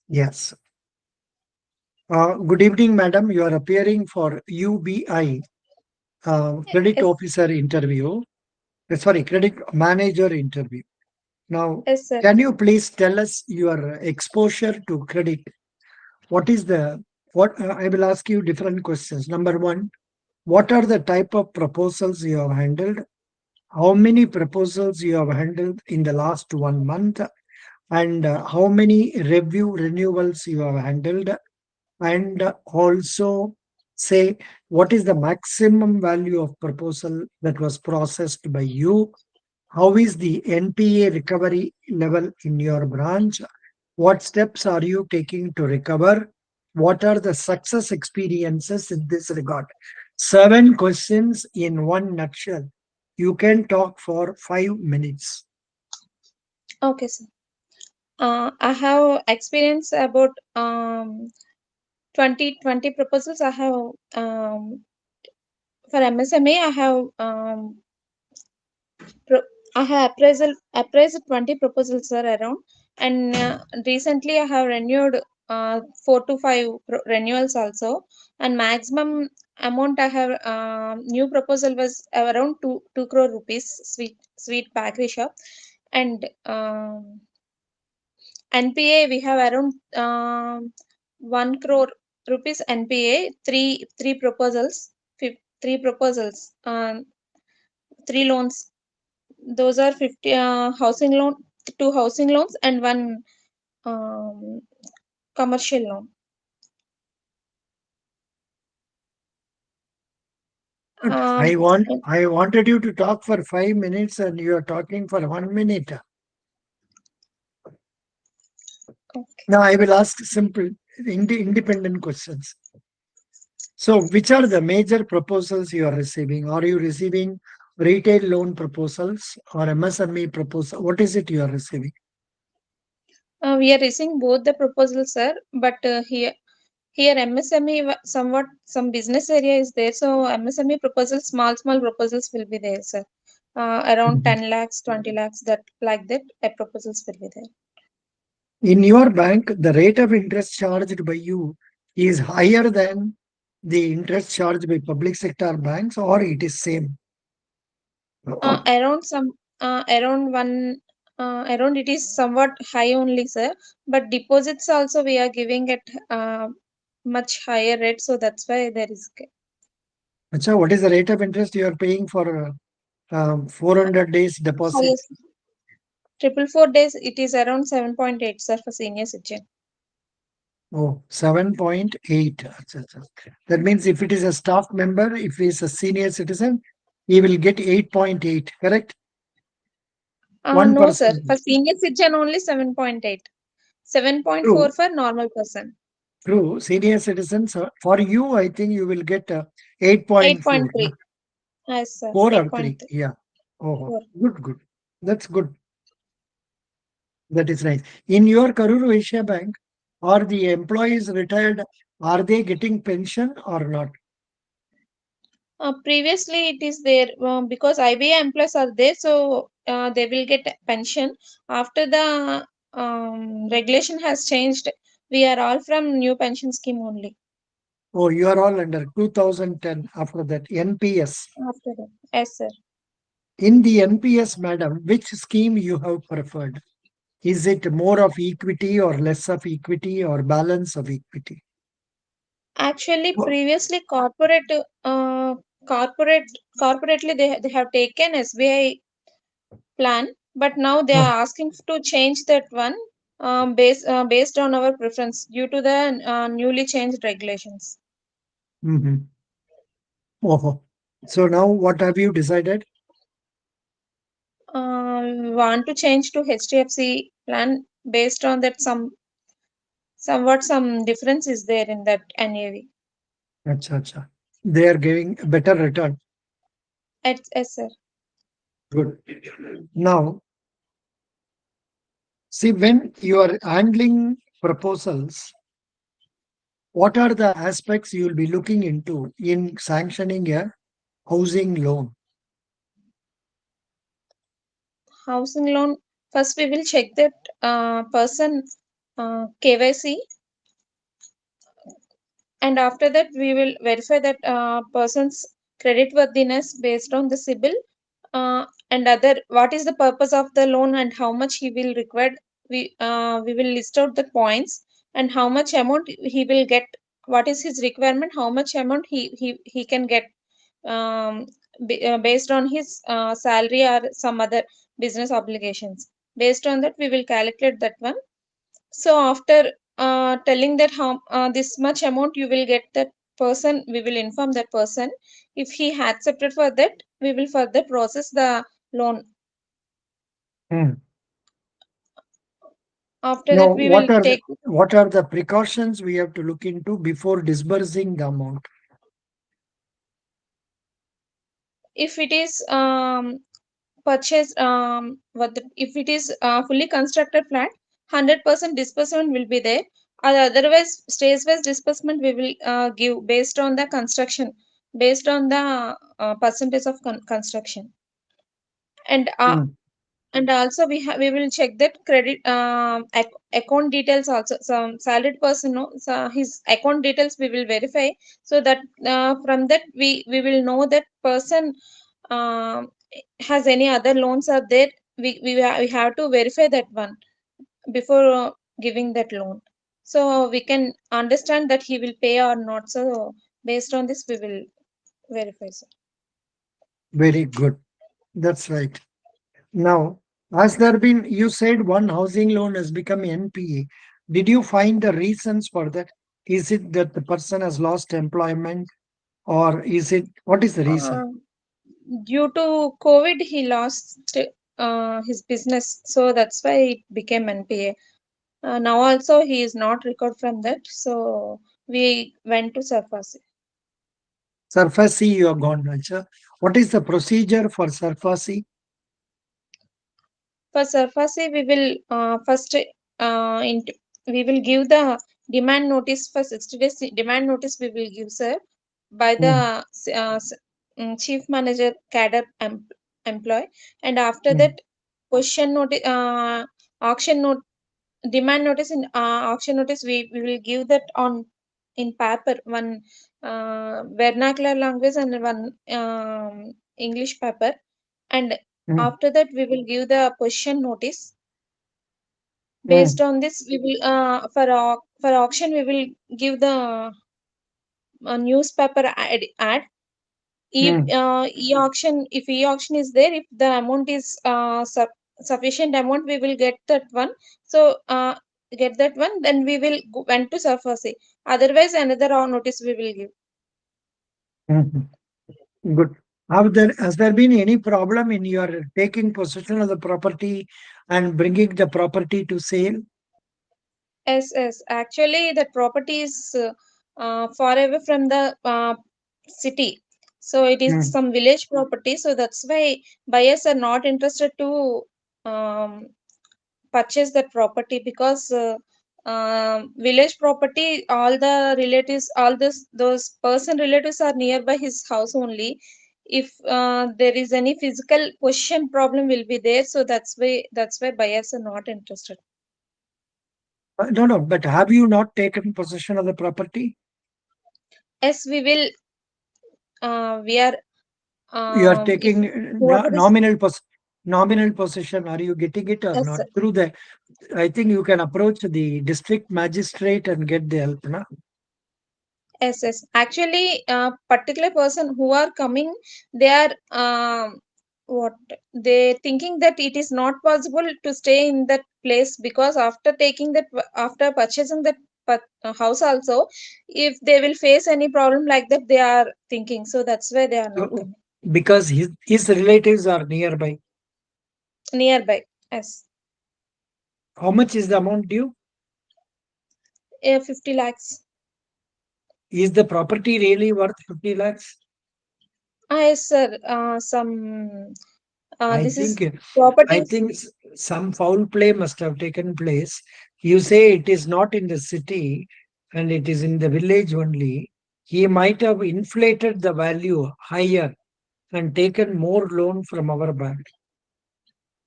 Yes. Good evening, madam. You are appearing for UBI credit Yes, officer interview. Sorry, credit manager interview. Now, yes, sir. can you please tell us your exposure to credit? What is the what? I will ask you different questions. Number one, what are the type of proposals you have handled? How many proposals you have handled in the last 1 month? And how many review renewals you have handled? And also say what is the maximum value of proposal that was processed by you, how is the NPA recovery level in your branch, what steps are you taking to recover, what are the success experiences in this regard. 7 questions in one nutshell. You can talk for 5 minutes. Okay, sir. I have experience about 20 proposals. I have for MSME. Pro- I have appraised 20 proposals, sir, around, and recently I have renewed 4 to 5 renewals also, and maximum amount I have new proposal was around 2 crore rupees, sweet bakery shop, and NPA we have around 1 crore rupees NPA, three proposals, 3 proposals, 3 loans. Those are 50 housing loan, 2 housing loans, and one um, commercial loan. But Um, I wanted you to talk for 5 minutes and you are talking for 1 minute. okay. Now I will ask simple independent questions. So, which are the major proposals you are receiving? Are you receiving retail loan proposals or MSME proposal? What is it you are receiving? We are raising both the proposals, sir, but here MSME somewhat some business area is there, so MSME proposals, small proposals will be there, sir. Around Mhm. 10 lakhs, 20 lakhs, that like that, proposals will be there. In your bank, the rate of interest charged by you is higher than the interest charged by public sector banks, or it is same. Around some around one around it is somewhat high only, sir, but deposits also we are giving at much higher rate, so that's why there is Acha, what is the rate of interest you are paying for 400 days deposit? highest. 444 days it is around 7.8, sir, for senior citizen. Oh, 7.8. Acha, acha. That means if it is a staff member, if he is a senior citizen, he will get 8.8, correct? One No, sir, person. for senior citizen only 7.8, 7.4 True, for normal person. true. Senior citizens, for you, I think you will get 8.4. 8.3. Yes, sir, 4 or 3. 8.3. Yeah. Oh, 4. good, good. That's good. That is nice. In your Karur Vysya Bank, are the employees retired? Are they getting pension or not? Previously, it is there because IBA employees are there, so they will get pension. After the regulation has changed, we are all from new pension scheme only. Oh, you are all under 2010 after that NPS. After that, yes, sir. In the NPS, madam, which scheme you have preferred? Is it more of equity or less of equity or balance of equity? Actually, Oh, previously corporate corporately they have taken SBI plan, but now they oh, are asking to change that one based on our preference due to the newly changed regulations. mhm. Oh. So now what have you decided? Want to change to HDFC plan based on that somewhat some difference is there in that NAV. Acha, acha. They are giving a better return. Yes, sir. Good. Now, see, when you are handling proposals, what are the aspects you will be looking into in sanctioning a housing loan? Housing loan. First, we will check that person. KYC, and after that we will verify that person's credit worthiness based on the CIBIL, and other what is the purpose of the loan and how much he will require. We will list out the points and how much amount he will get, what is his requirement, how much amount he can get, um, based on his salary or some other business obligations. Based on that we will calculate that one. So after telling that how this much amount you will get, that person we will inform that person. If he had accepted for that, we will further process the loan. Hmm. After Now, that we will take, what are the precautions we have to look into before disbursing the amount? if it is purchase, if it is fully constructed flat, 100% disbursement will be there. Or otherwise stage wise disbursement we will give based on the construction, based on the percentage of construction. And Hmm. also we will check that credit account details also. Some salaried person, no, so his account details we will verify, so that from that we will know that person um, has any other loans are there. We have to verify that one before giving that loan, so we can understand that he will pay or not. So based on this we will verify, sir. Very good. That's right. Now, has there been, you said one housing loan has become NPA. Did you find the reasons for that? Is it that the person has lost employment, or is it, what is the reason? uh, Due to COVID he lost his business, so that's why it became NPA. Now also he is not recovered from that, so we went to surface. Surface, you have gone, Acha. What is the procedure for surface? For surface we will first we will give the demand notice for 60 days. Demand notice we will give, sir, by the Hmm. chief manager cadre employee. And after Hmm. that question notice, auction note, demand notice in auction notice we will give that on in paper, one vernacular language and one English paper. And Hmm. after that we will give the position notice. Based Hmm. on this we will for auction we will give the newspaper ad. Hmm. E-auction, if e-auction is there, if the amount is sufficient amount, we will get that one. So get that one, then we will went to surface. Otherwise another notice we will give. Hmm. Good. Has there been any problem in your taking possession of the property and bringing the property to sale? Yes, actually the property is far away from the city, so it is Hmm. some village property, so that's why buyers are not interested to um, purchase that property, because village property, all the relatives, all this those person relatives are nearby his house only. If there is any physical position problem will be there, so that's why buyers are not interested. No, no, but have you not taken possession of the property? Yes, we will. We are You are if taking water is, nominal possession. Are you getting it or yes, not? sir. Through the, I think you can approach the district magistrate and get the help. Na? Yes. Actually, particular person who are coming, they are what they thinking that it is not possible to stay in that place, because after taking that, after purchasing that house also, if they will face any problem like that, they are thinking. So that's why they are not So, coming because his relatives are nearby. nearby. Yes, How much is the amount due? 50 lakhs. Is the property really worth 50 lakhs? Yes, sir. Some I this think is property. I think some foul play must have taken place. You say it is not in the city and it is in the village only. He might have inflated the value higher and taken more loan from our bank.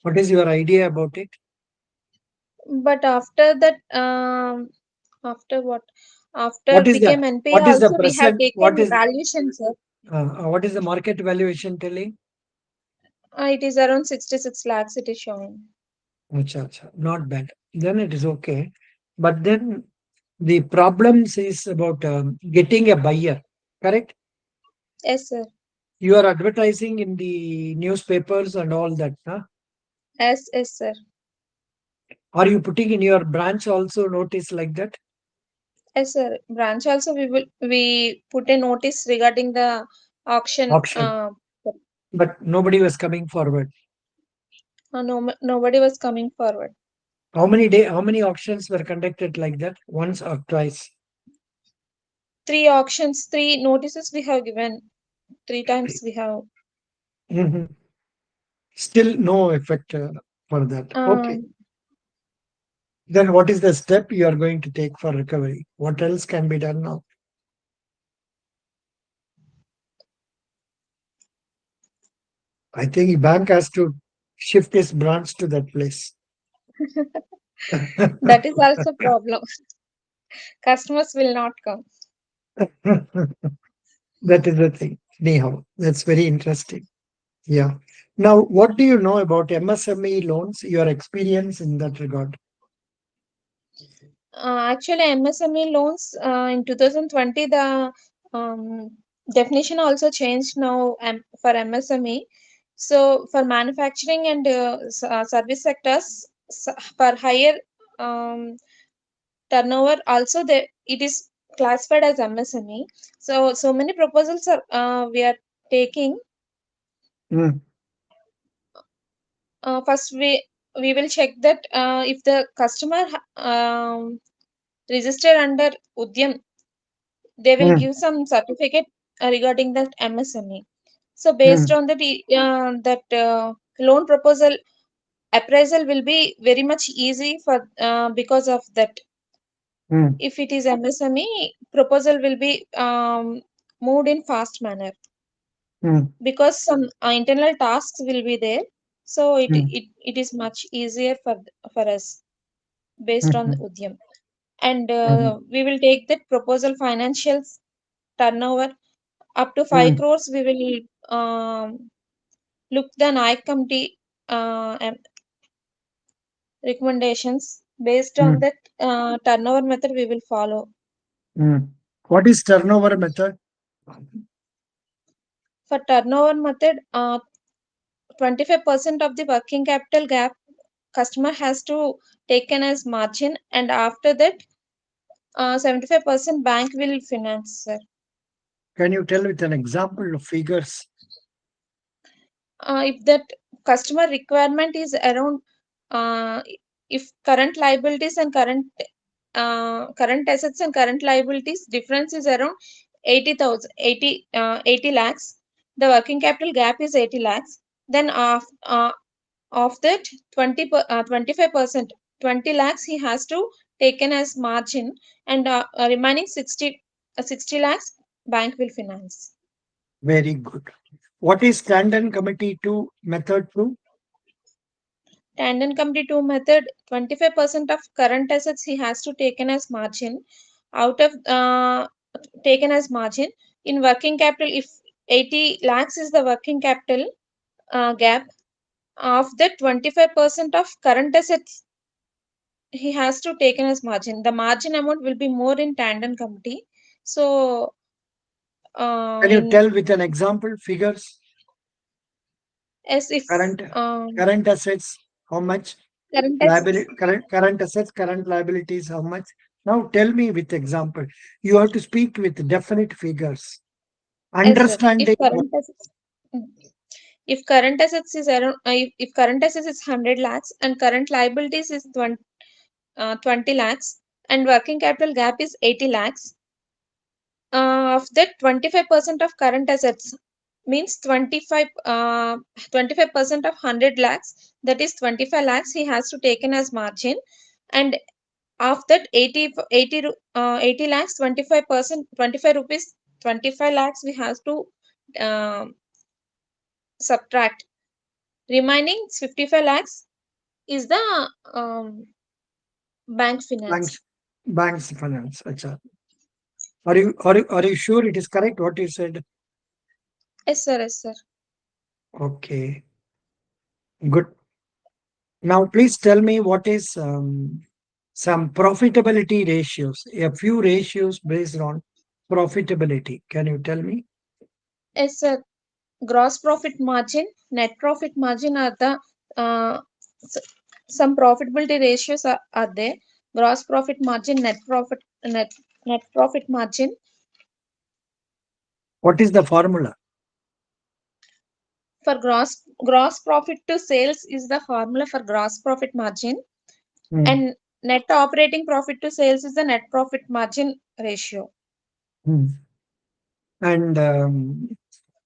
What is your idea about it? But after that, after what? After What is the became NPA what is the also we have present? taken valuation, sir. What is the market valuation telling? It is around 66 lakhs it is showing. Acha, acha, not bad. Then it is okay. But then the problems is about getting a buyer. Correct? Yes, sir. You are advertising in the newspapers and all that. Huh? Yes, yes, sir. Are you putting in your branch also notice like that? Yes, sir. Branch also we put a notice regarding the auction. Option. But nobody was coming forward. No, nobody was coming forward. How many auctions were conducted like that? Once or twice? Three auctions, three notices we have given. Three times we have. Mhm. Still no effect for that. Okay. Um, Then what is the step you are going to take for recovery? What else can be done now? I think bank has to shift its branch to that place. that is also problem. Customers will not come. That is the thing. Anyhow, that's very interesting. Yeah. Now, what do you know about MSME loans? Your experience in that regard? Actually, MSME loans in 2020, the um, definition also changed now for MSME. So, for manufacturing and service sectors, for higher um, turnover, also it is classified as MSME. So many proposals are we are taking. Mm, First, we will check that if the customer registered under Udyam, they will mm, give some certificate regarding that MSME. So based mm, on that, loan proposal appraisal will be very much easy for because of that. mm, If it is MSME, proposal will be moved in fast manner mm, because some internal tasks will be there. So mm, it is much easier for us based on mhm, Udyam. And mhm, we will take that proposal financials turnover up to 5 mm, crores. We will look the Nike committee recommendations. Based on mm, that turnover method we will follow. mm. What is turnover method? For turnover method, 25% of the working capital gap customer has to taken as margin, and after that 75% bank will finance, sir. Can you tell with an example of figures? If that customer requirement is around uh, if current liabilities and current assets and current liabilities difference is around 80,000 80 lakhs, the working capital gap is 80 lakhs, then of that 25%, 20 lakhs he has to taken as margin, and remaining 60 lakhs bank will finance. Very good. What is Tandem Committee 2 method 2? Tandem Company 2 method, 25% of current assets he has to taken as margin. Out of taken as margin in working capital, if 80 lakhs is the working capital gap, of that 25% of current assets he has to taken as margin. The margin amount will be more in Tandem Committee. So Can you in tell with an example figures? as if Current um, current assets, how much? current assets Liability, current assets, current liabilities, how much? Now tell me with example. You have to speak with definite figures. as if Understanding what. current assets. If current assets is around, if current assets is 100 lakhs and current liabilities is 20 lakhs and working capital gap is 80 lakhs, of that 25% of current assets means 25% of 100 lakhs, that is 25 lakhs he has to taken as margin, and of that 80 lakhs, 25%, 25 rupees, 25 lakhs we have to um subtract. Remaining 55 lakhs is the um, bank finance. Banks, banks finance. Acha. Are you sure it is correct what you said? Yes, sir. Yes, sir. Okay, good. Now, please tell me what is some profitability ratios, a few ratios based on profitability. Can you tell me? Yes, sir. Gross profit margin, net profit margin are the uh, s- some profitability ratios are there. Gross profit margin, net profit margin. What is the formula? For gross profit to sales is the formula for gross profit margin, Hmm, and net operating profit to sales is the net profit margin ratio. hmm. And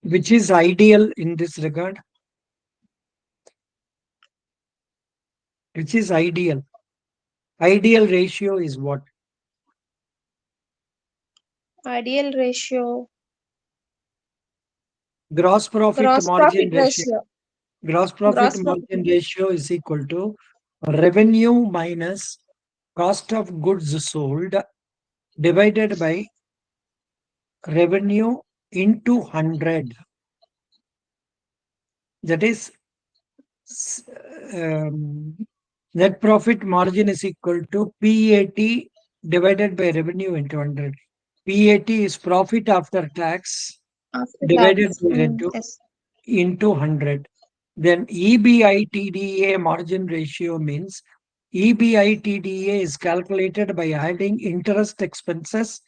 which is ideal in this regard? Which is ideal? Ideal ratio is what? Ideal ratio, Gross profit gross margin profit ratio. ratio, Gross profit gross profit. margin ratio is equal to revenue minus cost of goods sold divided by revenue into 100. That is, s- um, net profit margin is equal to PAT divided by revenue into 100. PAT is profit after tax After divided tax. by revenue Yes. into 100. Then EBITDA margin ratio means EBITDA is calculated by adding interest expenses,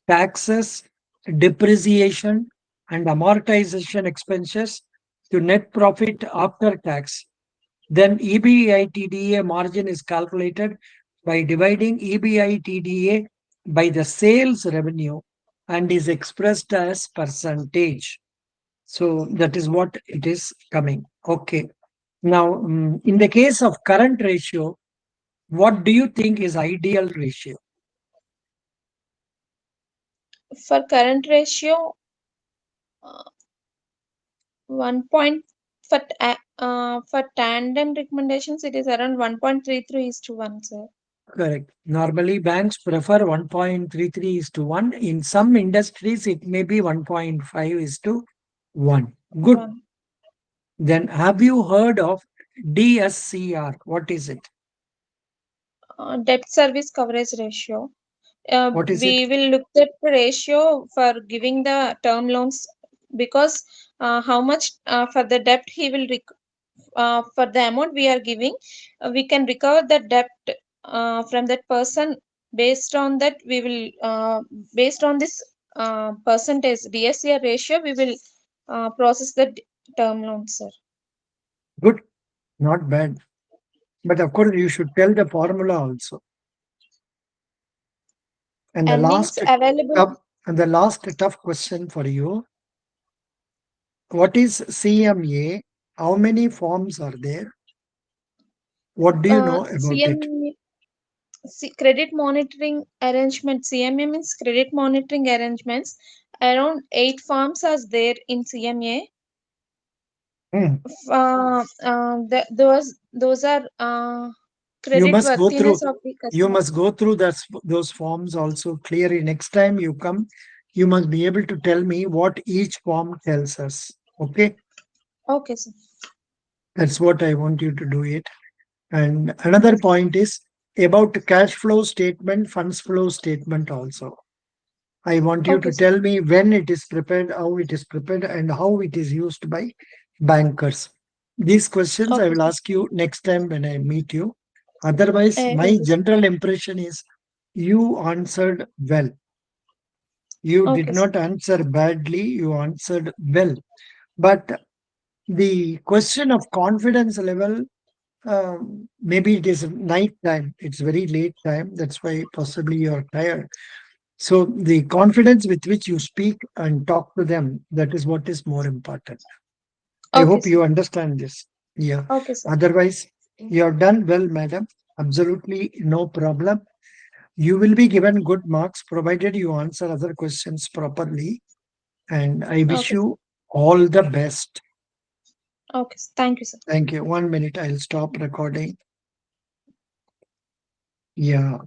taxes, depreciation, and amortization expenses to net profit after tax. Then EBITDA margin is calculated by dividing EBITDA by the sales revenue and is expressed as percentage. So that is what it is coming. Okay. Now, in the case of current ratio, what do you think is ideal ratio? For current ratio, uh, 1 point for tandem recommendations, it is around 1.33 is to 1, sir. Correct. Normally, banks prefer 1.33 is to 1. In some industries, it may be 1.5 is to 1. Good. 1. Then, have you heard of DSCR? What is it? Debt service coverage ratio. What is it? We will look at the ratio for giving the term loans, because how much for the debt he will for the amount we are giving, we can recover the debt from that person. Based on that, we will based on this percentage DSCR ratio, we will process the term loan, sir. Good. Not bad. But of course, you should tell the formula also. And the Earnings last available. tough question for you. What is CMA? How many forms are there? What do you know about it? Credit monitoring arrangement, CMA means credit monitoring arrangements. Around 8 forms are there in CMA. Hmm. Those are You credit must go through. worthiness of the You customer. must go through those forms also clearly. Next time you come, you must be able to tell me what each form tells us. Okay, Okay, sir. that's what I want you to do it. And Okay, another sir. point is about cash flow statement, funds flow statement also. I want you Okay, to sir. tell me when it is prepared, how it is prepared, and how it is used by bankers. These questions I Okay, will sir. ask you next time when I meet you. Otherwise, my Okay, sir. general impression is you answered well. You did Okay, sir. not answer badly, you answered well. But the question of confidence level, maybe it is night time, it's very late time. That's why possibly you're tired. So the confidence with which you speak and talk to them, that is what is more important. I Okay, hope sir. you understand this. Yeah. Okay, sir. Otherwise, you have done well, madam. Absolutely no problem. You will be given good marks provided you answer other questions properly. And I wish Okay, sir. you all the best. Okay, sir. Thank you, sir. Thank you. 1 minute, I'll stop recording. Yeah.